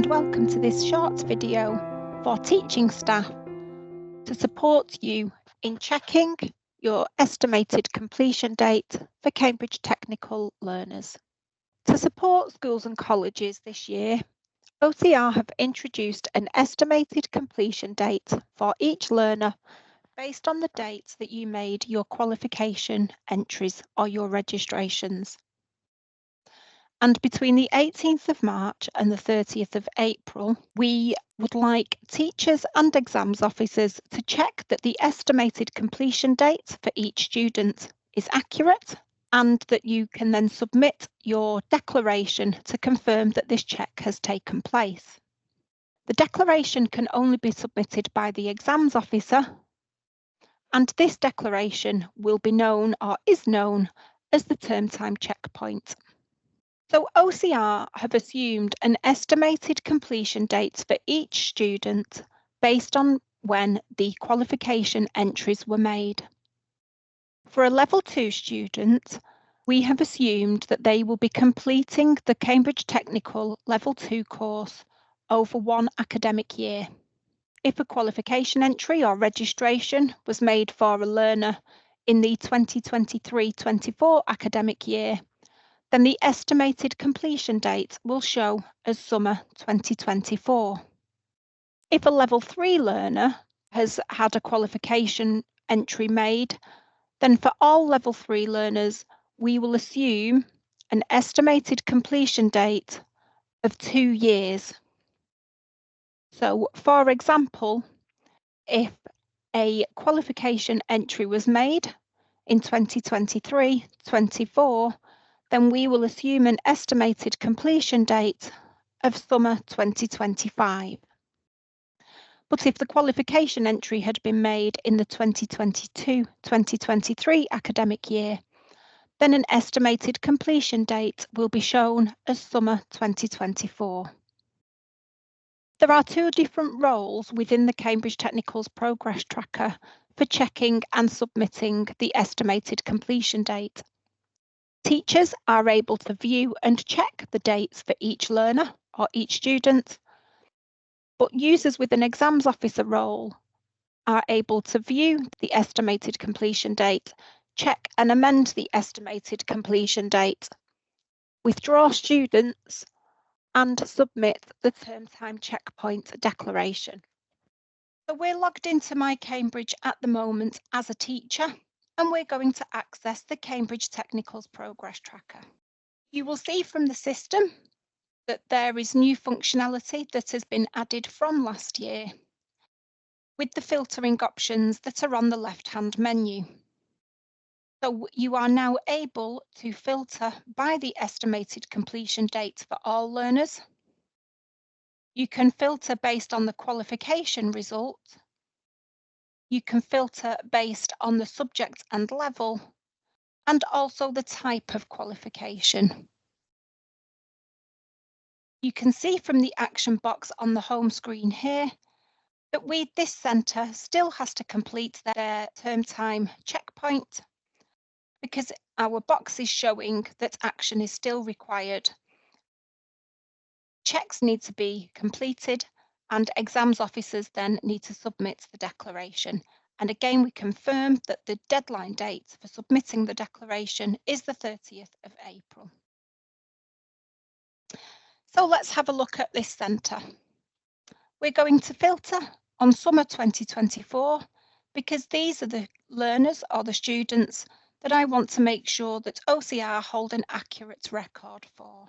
and welcome to this short video for teaching staff to support you in checking your estimated completion date for Cambridge Technical learners. To support schools and colleges this year, OCR have introduced an estimated completion date for each learner based on the dates that you made your qualification entries or your registrations. And between the 18th of March and the 30th of April, we would like teachers and exams officers to check that the estimated completion date for each student is accurate and that you can then submit your declaration to confirm that this check has taken place. The declaration can only be submitted by the exams officer, and this declaration will be known or is known as the term time checkpoint. So OCR have assumed an estimated completion date for each student based on when the qualification entries were made. For a Level 2 student, we have assumed that they will be completing the Cambridge Technical Level 2 course over one academic year. If a qualification entry or registration was made for a learner in the 2023-24 academic year, then the estimated completion date will show as summer 2024. If a Level 3 learner has had a qualification entry made, then for all Level 3 learners, we will assume an estimated completion date of 2 years. So, for example, if a qualification entry was made in 2023-24, then we will assume an estimated completion date of summer 2025. But if the qualification entry had been made in the 2022-2023 academic year, then an estimated completion date will be shown as summer 2024. There are two different roles within the Cambridge Technical's Progress Tracker for checking and submitting the estimated completion date. Teachers are able to view and check the dates for each learner or each student, but users with an exams officer role are able to view the estimated completion date, check and amend the estimated completion date, withdraw students, and submit the term time checkpoint declaration. So we're logged into My Cambridge at the moment as a teacher, and we're going to access the Cambridge Technical's Progress Tracker. You will see from the system that there is new functionality that has been added from last year with the filtering options that are on the left-hand menu. So you are now able to filter by the estimated completion date for all learners. You can filter based on the qualification result. You can filter based on the subject and level, and also the type of qualification. You can see from the action box on the home screen here that this centre still has to complete their term time checkpoint because our box is showing that action is still required. Checks need to be completed and exams officers then need to submit the declaration. And again, we confirm that the deadline date for submitting the declaration is the 30th of April. So let's have a look at this centre. We're going to filter on summer 2024 because these are the learners or the students that I want to make sure that OCR hold an accurate record for.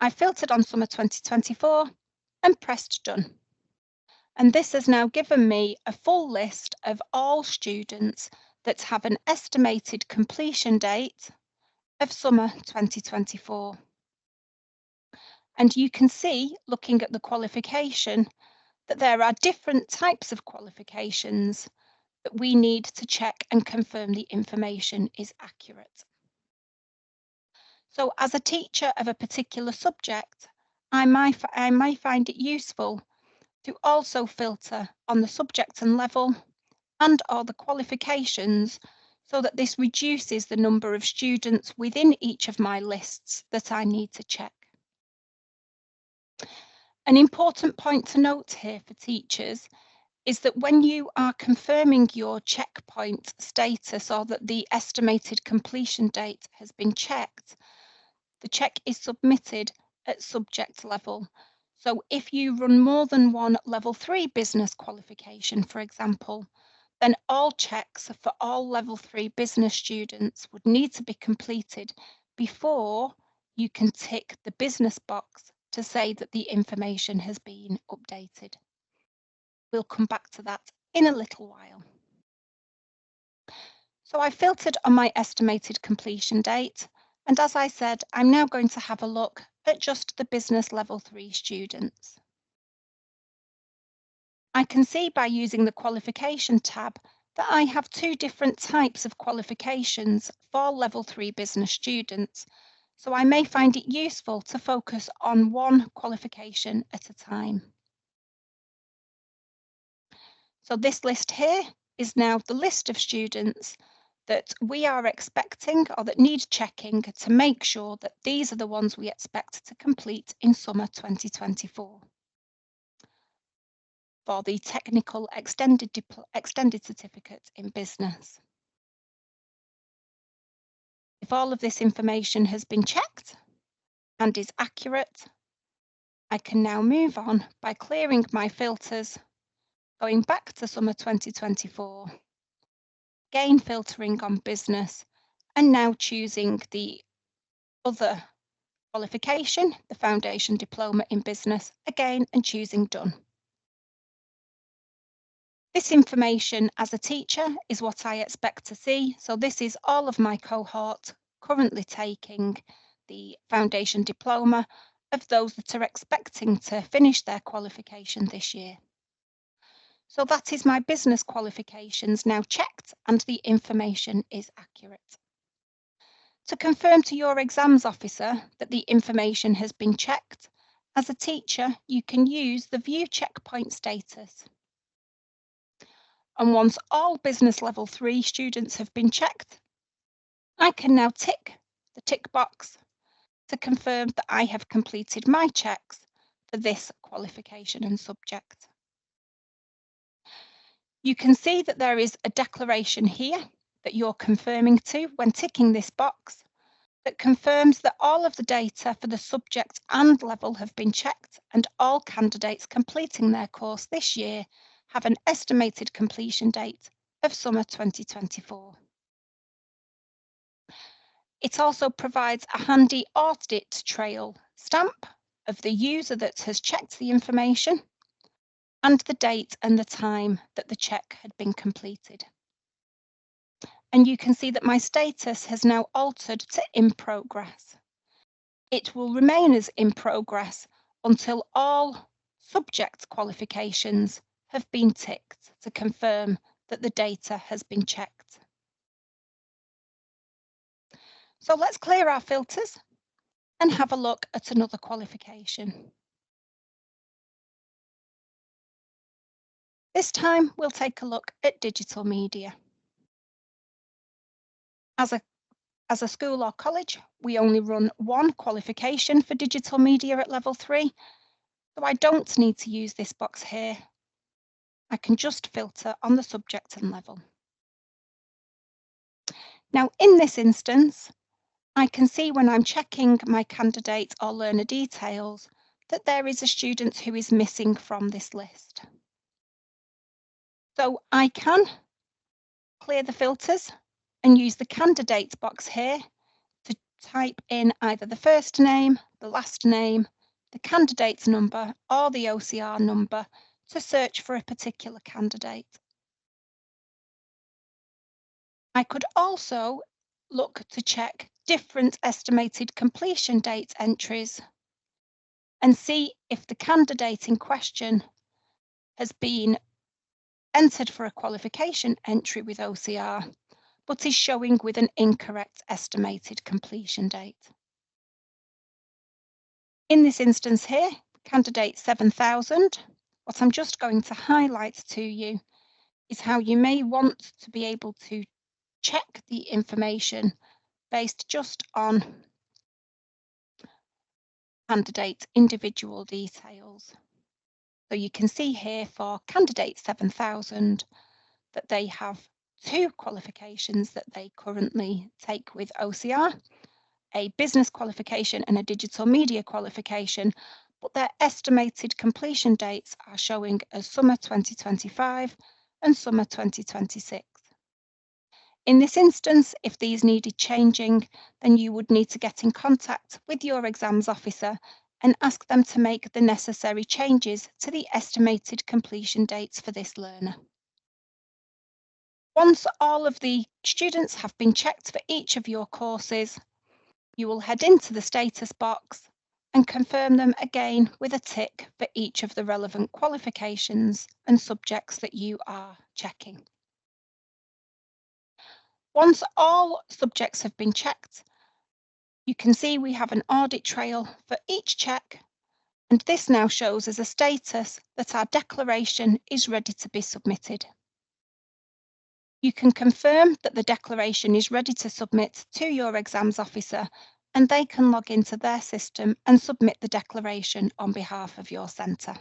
I filtered on summer 2024 and pressed done. And this has now given me a full list of all students that have an estimated completion date of summer 2024. And you can see, looking at the qualification, that there are different types of qualifications that we need to check and confirm the information is accurate. So as a teacher of a particular subject, I might find it useful to also filter on the subject and level and or the qualifications so that this reduces the number of students within each of my lists that I need to check. An important point to note here for teachers is that when you are confirming your checkpoint status or that the estimated completion date has been checked, the check is submitted at subject level. So if you run more than one level 3 business qualification, for example, then all checks for all level 3 business students would need to be completed before you can tick the business box to say that the information has been updated. We'll come back to that in a little while. So I filtered on my estimated completion date, and as I said, I'm now going to have a look at just the business level 3 students. I can see by using the qualification tab that I have two different types of qualifications for level 3 business students, so I may find it useful to focus on one qualification at a time. So this list here is now the list of students that we are expecting or that need checking to make sure that these are the ones we expect to complete in summer 2024 for the technical extended certificate in business. If all of this information has been checked and is accurate, I can now move on by clearing my filters, going back to summer 2024, again filtering on business, and now choosing the other qualification, the Foundation Diploma in Business, again, and choosing Done. This information as a teacher is what I expect to see. So this is all of my cohort currently taking the Foundation Diploma of those that are expecting to finish their qualification this year. So that is my business qualifications now checked and the information is accurate. To confirm to your exams officer that the information has been checked, as a teacher, you can use the View Checkpoint Status. And once all business level 3 students have been checked, I can now tick the tick box to confirm that I have completed my checks for this qualification and subject. You can see that there is a declaration here that you're confirming to when ticking this box that confirms that all of the data for the subject and level have been checked and all candidates completing their course this year have an estimated completion date of summer 2024. It also provides a handy audit trail stamp of the user that has checked the information and the date and the time that the check had been completed. And you can see that my status has now altered to in progress. It will remain as in progress until all subject qualifications have been ticked to confirm that the data has been checked. So let's clear our filters and have a look at another qualification. This time we'll take a look at digital media. As a school or college, we only run one qualification for digital media at level 3, so I don't need to use this box here. I can just filter on the subject and level. Now, in this instance, I can see when I'm checking my candidate or learner details that there is a student who is missing from this list. So I can clear the filters and use the candidates box here to type in either the first name, the last name, the candidate's number, or the OCR number to search for a particular candidate. I could also look to check different estimated completion date entries and see if the candidate in question has been entered for a qualification entry with OCR, but is showing with an incorrect estimated completion date. In this instance here, candidate 7000, what I'm just going to highlight to you is how you may want to be able to check the information based just on candidate individual details. So you can see here for candidate 7000 that they have 2 qualifications that they currently take with OCR, a business qualification and a digital media qualification, but their estimated completion dates are showing as summer 2025 and summer 2026. In this instance, if these needed changing, then you would need to get in contact with your exams officer and ask them to make the necessary changes to the estimated completion dates for this learner. Once all of the students have been checked for each of your courses, you will head into the status box and confirm them again with a tick for each of the relevant qualifications and subjects that you are checking. Once all subjects have been checked, you can see we have an audit trail for each check, and this now shows as a status that our declaration is ready to be submitted. You can confirm that the declaration is ready to submit to your exams officer, and they can log into their system and submit the declaration on behalf of your centre.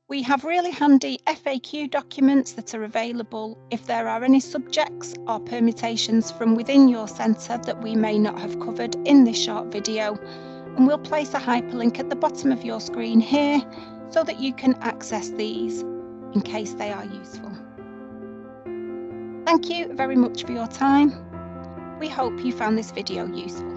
We have really handy FAQ documents that are available if there are any subjects or permutations from within your centre that we may not have covered in this short video, and we'll place a hyperlink at the bottom of your screen here so that you can access these in case they are useful. Thank you very much for your time. We hope you found this video useful.